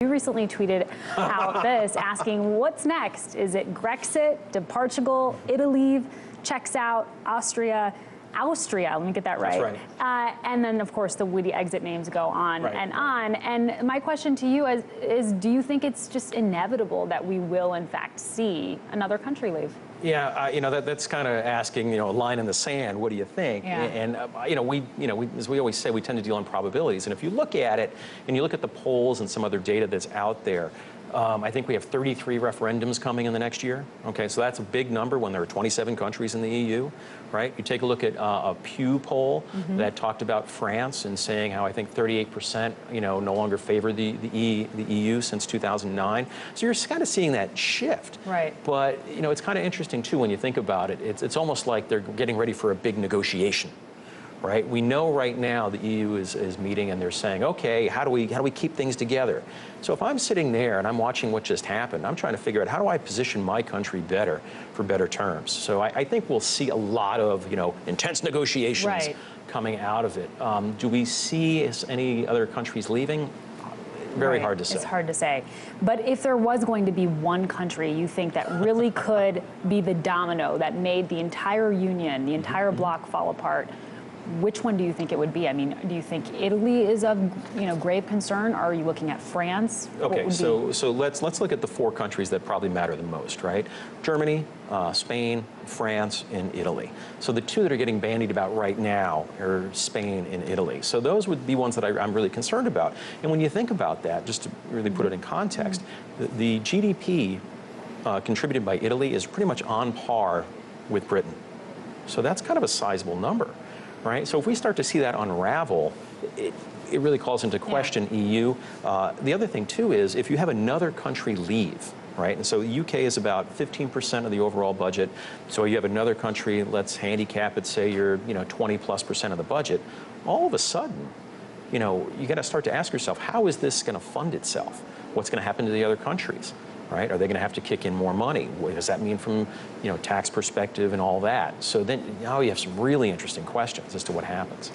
You recently tweeted out this, asking what's next? Is it Brexit, did Portugal, Italy checks out, Austria, let me get that right. That's right. And then, of course, the witty exit names go on Right, and right. on. And my question to you is, do you think it's just inevitable that we will, in fact, see another country leave? Yeah, that's kind of asking, a line in the sand. What do you think? Yeah. And we, as we always say, we tend to deal in probabilities. And if you look at it, and you look at the polls and some other data that's out there, I think we have 33 referendums coming in the next year. Okay, so that's a big number when there are 27 countries in the EU, right? You take a look at a Pew poll that talked about France and saying how I think 38%, no longer favor the EU since 2009. So you're kind of seeing that shift. Right. But it's kind of interesting too when you think about it. It's almost like they're getting ready for a big negotiation. Right? We know right now the EU is meeting and they're saying, okay, how do we keep things together? So if I'm sitting there and I'm watching what just happened, I'm trying to figure out how do I position my country better for better terms. So I think we'll see a lot of intense negotiations coming out of it. Do we see any other countries leaving? Very hard to say. It's hard to say. But if there was going to be one country you think that really could be the domino that made the entire union, the entire bloc fall apart, which one do you think it would be? I mean, do you think Italy is of grave concern? Or are you looking at France? Okay, so let's look at the four countries that probably matter the most, right? Germany, Spain, France, and Italy. So the two that are getting bandied about right now are Spain and Italy. So those would be ones that I'm really concerned about. And when you think about that, just to really put it in context, the GDP contributed by Italy is pretty much on par with Britain. So that's kind of a sizable number. Right? So if we start to see that unravel, it really calls into question EU. The other thing, too, is if you have another country leave, right? And so the UK is about 15% of the overall budget. So you have another country, let's handicap it, say you're 20+% of the budget. All of a sudden, you got to start to ask yourself, how is this going to fund itself? What's going to happen to the other countries? Right? Are they going to have to kick in more money? What does that mean from, tax perspective and all that? So then now you have some really interesting questions as to what happens.